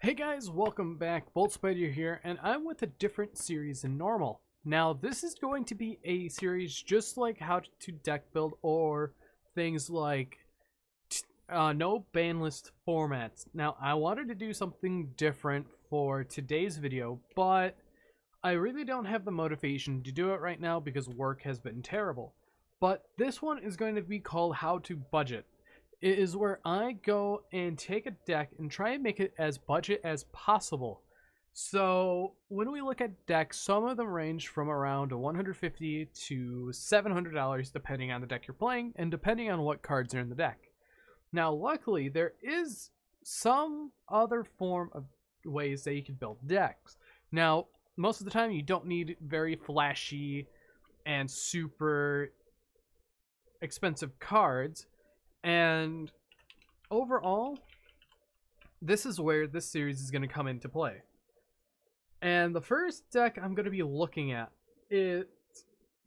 Hey guys, welcome back. Bolt Spider here, and I'm with a different series than normal. Now, this is going to be a series just like how to deck build or things like no ban list formats. Now, I wanted to do something different for today's video, but I really don't have the motivation to do it right now because work has been terrible. But this one is going to be called How to Budget. It is where I go and take a deck and try and make it as budget as possible. So when we look at decks, some of them range from around $150 to $700 depending on the deck you're playing and depending on what cards are in the deck. Now luckily there is some other form of ways that you can build decks. Now most of the time you don't need very flashy and super expensive cards. And overall, this is where this series is going to come into play. And the first deck I'm going to be looking at is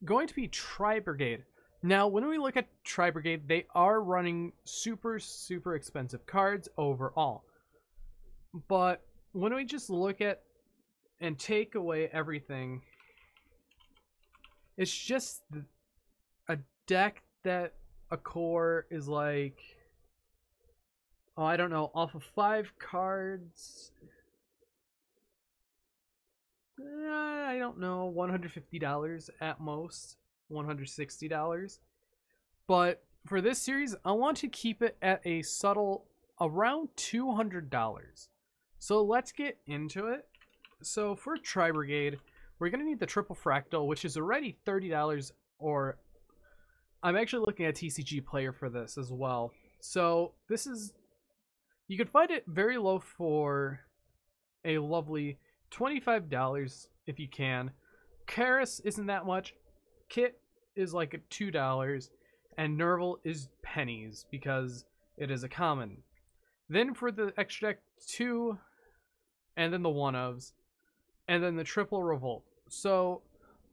going to be Tri-Brigade. Now, when we look at Tri-Brigade, they are running super expensive cards overall. But when we just look at and take away everything, it's just a deck that a core is like, oh, I don't know, off of 5 cards, I don't know, $150 at most, $160. But for this series, I want to keep it at a subtle around $200. So let's get into it. So for Tri-Brigade, we're going to need the triple fractal, which is already $30, or I'm actually looking at TCG Player for this as well. So this is, you can find it very low for a lovely $25 if you can. Karis isn't that much. Kit is like $2, and Nerval is pennies because it is a common. Then for the extra deck, 2, and then the one-ofs, and then the triple revolt. So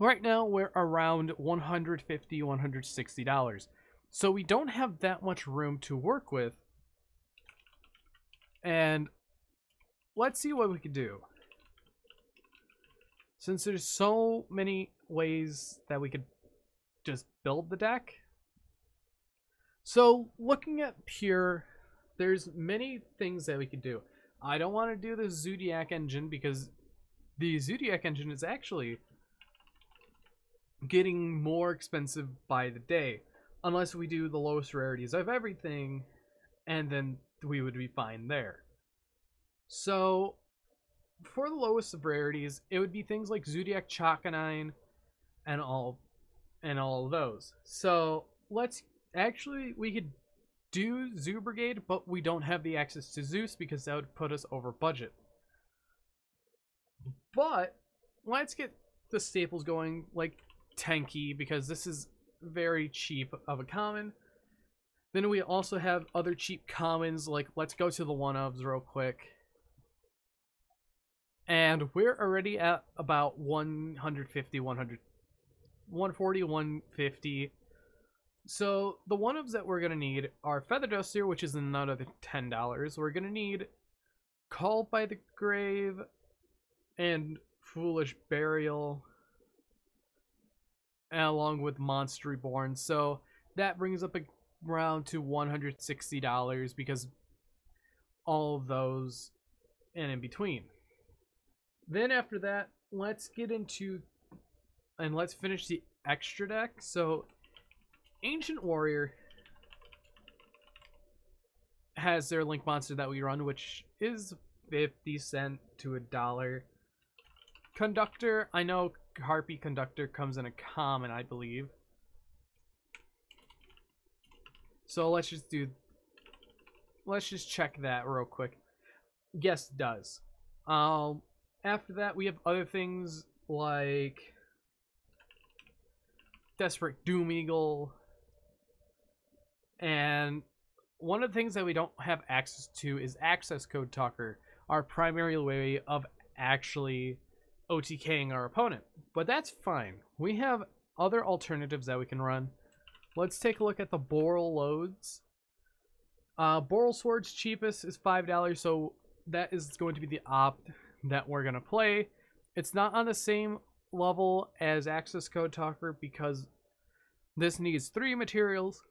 right now we're around $150, $160. So we don't have that much room to work with. And let's see what we can do. Since there's so many ways that we could just build the deck. So looking at pure, there's many things that we could do. I don't want to do the Zodiac engine because the Zodiac engine is actually getting more expensive by the day, unless we do the lowest rarities of everything, and then we would be fine there. So for the lowest of rarities, it would be things like Zodiac Chakanine and all of those. So let's actually, we could do Zoo Brigade, but we don't have the access to Zeus because that would put us over budget. But let's get the staples going, like Tenki, because this is very cheap of a common. Then we also have other cheap commons, like let's go to the one-ofs real quick. And we're already at about 150, 140, 150. So the one-ofs that we're going to need are Feather Duster, which is another $10. We're going to need Called by the Grave and Foolish Burial, along with Monster Reborn. So that brings up around to $160 because all of those and in between. Then after that, let's get into and let's finish the extra deck. So Ancient Warrior has their Link monster that we run, which is 50 cents to $1. Conductor, I know Harpy Conductor comes in a common, I believe. So let's just check that real quick. Yes, it does. After that, we have other things like Desperate Doom Eagle. And one of the things that we don't have access to is Access Code Talker, our primary way of actually OTKing our opponent. But that's fine. We have other alternatives that we can run. Let's take a look at the Boral loads. Boral Sword's cheapest is $5, so that is going to be the opt that we're going to play. It's not on the same level as Access Code Talker because this needs 3 materials,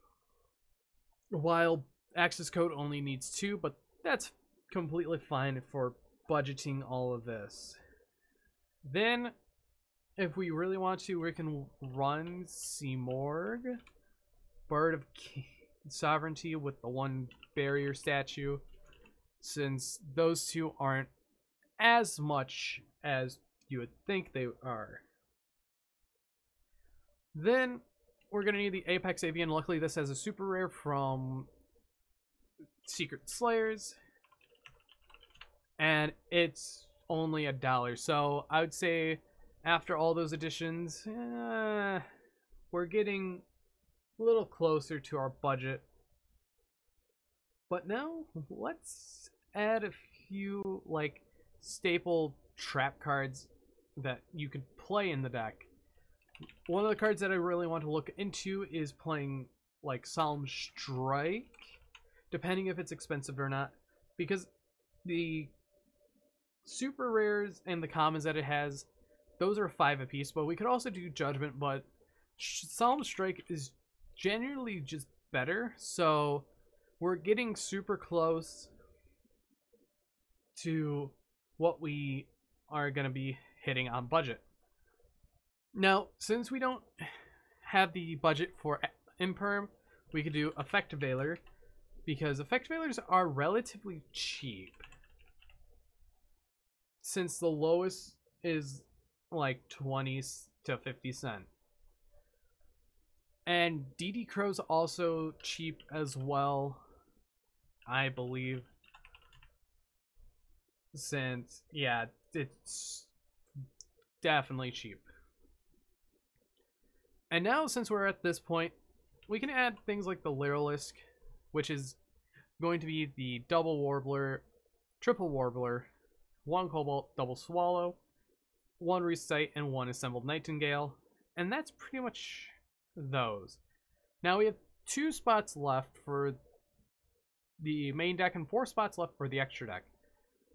while Access Code only needs 2, but that's completely fine for budgeting all of this. Then, if we really want to, we can run Simorg, Bird of Sovereignty with the 1 barrier statue, since those 2 aren't as much as you would think they are. Then we're going to need the Apex Avian. Luckily this has a super rare from Secret Slayers, and it's only $1. So I would say after all those additions, we're getting a little closer to our budget. But now let's add a few like staple trap cards that you could play in the deck. One of the cards that I really want to look into is playing like Solemn Strike, depending if it's expensive or not, because the super rares and the commons that it has, those are 5 apiece, but we could also do Judgment, but Solemn Strike is generally just better, so we're getting super close to what we are going to be hitting on budget. Now, since we don't have the budget for Imperm, we could do Effect Veiler, because Effect Veilers are relatively cheap, since the lowest is like 20 to 50 cents. And DD Crow's also cheap as well, I believe. Since, yeah, it's definitely cheap. And now, since we're at this point, we can add things like the Lyrilusc, which is going to be the double Warbler, triple Warbler, 1 Cobalt, double Swallow, 1 Recite, and 1 Assembled Nightingale. And that's pretty much those. Now we have 2 spots left for the main deck and 4 spots left for the extra deck.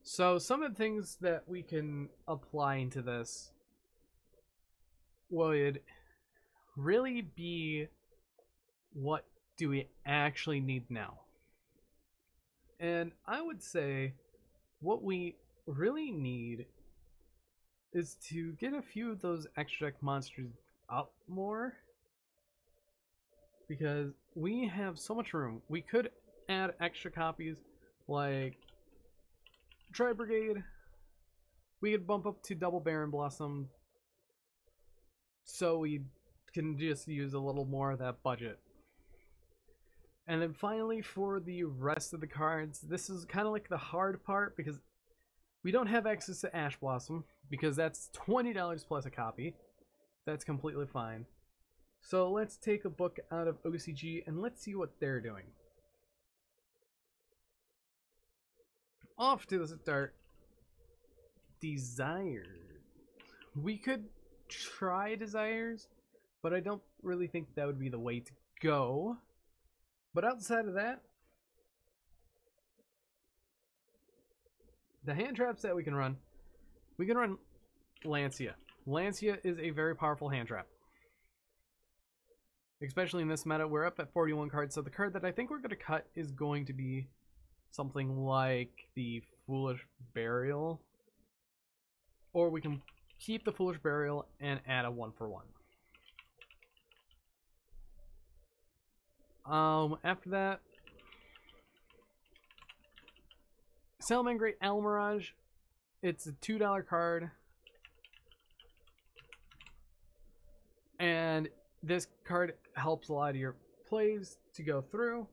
So some of the things that we can apply into this would really be, what do we actually need now? And I would say what we really need is to get a few of those extra deck monsters up more, because we have so much room. We could add extra copies like Tri-Brigade. We could bump up to double Baron Blossom, so we can just use a little more of that budget. And then finally, for the rest of the cards, this is kind of like the hard part, because we don't have access to Ash Blossom, because that's $20 plus a copy. That's completely fine. So let's take a book out of OCG and let's see what they're doing. Off to the start. Desires. We could try Desires, but I don't really think that would be the way to go. But outside of that, the hand traps that we can run Lancia. Lancia is a very powerful hand trap, especially in this meta. We're up at 41 cards, so the card that I think we're going to cut is going to be something like the Foolish Burial, or we can keep the Foolish Burial and add a 1-for-1. After that, Salamangreat Almirage. It's a $2 card, and this card helps a lot of your plays to go through.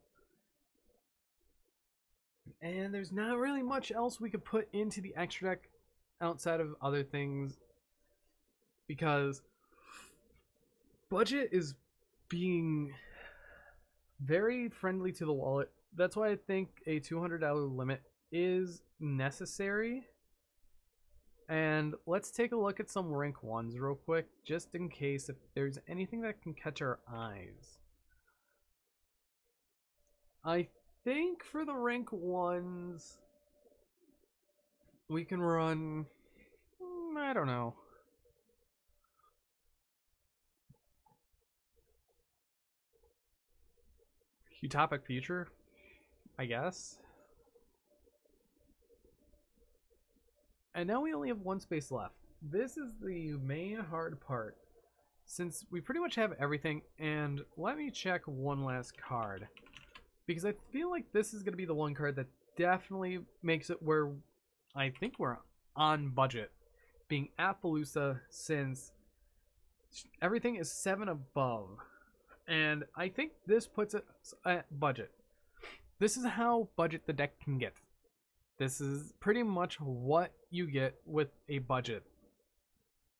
And there's not really much else we could put into the extra deck outside of other things, because budget is being very friendly to the wallet. That's why I think a $200 limit is necessary. And let's take a look at some rank 1s real quick, just in case if there's anything that can catch our eyes. I think for the rank 1s, we can run, I don't know. Utopic future, I guess. And now we only have one space left. This is the main hard part, since we pretty much have everything. And let me check one last card, because I feel like this is going to be the one card that definitely makes it where I think we're on budget, being Appaloosa, since everything is 7 above. And I think this puts it at budget. This is how budget the deck can get. This is pretty much what you get with a budget.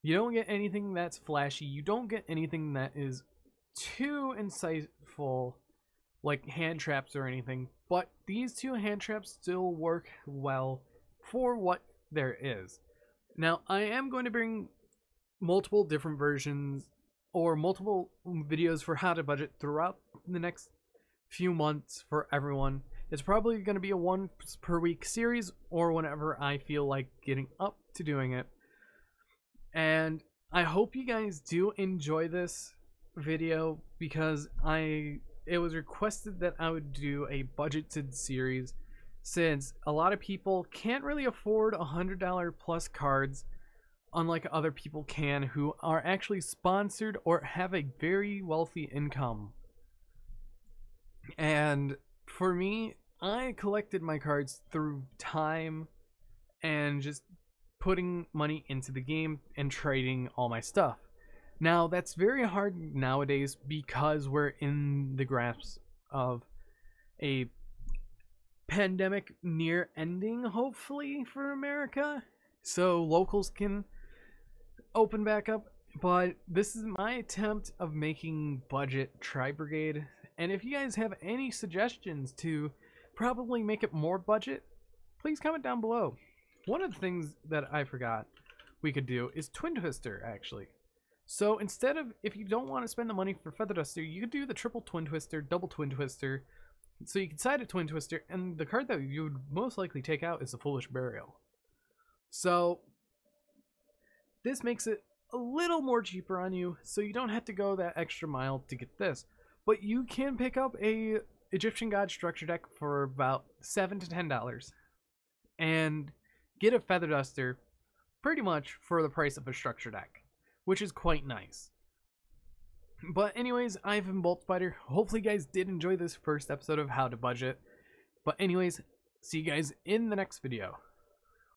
You don't get anything that's flashy. You don't get anything that is too insightful, like hand traps or anything. But these 2 hand traps still work well for what there is. Now, I am going to bring multiple different versions or multiple videos for how to budget throughout the next few months for everyone. It's probably going to be a 1 per week series, or whenever I feel like getting up to doing it. And I hope you guys do enjoy this video, because it was requested that I would do a budgeted series, since a lot of people can't really afford $100 plus cards, unlike other people can who are actually sponsored or have a very wealthy income. And for me, I collected my cards through time and just putting money into the game and trading all my stuff. Now, that's very hard nowadays because we're in the grasp of a pandemic near ending, hopefully, for America, so locals can open back up. But this is my attempt of making budget Tri-Brigade, and if you guys have any suggestions to probably make it more budget, please comment down below. One of the things that I forgot we could do is Twin Twister, actually. So instead of, if you don't want to spend the money for Feather Duster, you could do the triple Twin Twister, double Twin Twister. So you can side a Twin Twister, and the card that you would most likely take out is the Foolish Burial. So this makes it a little more cheaper on you, so you don't have to go that extra mile to get this. But you can pick up a Egyptian God structure deck for about $7 to $10 and get a Feather Duster pretty much for the price of a structure deck, which is quite nice. But anyways, I've been Bolt Spider. Hopefully you guys did enjoy this first episode of How to Budget. But anyways, see you guys in the next video.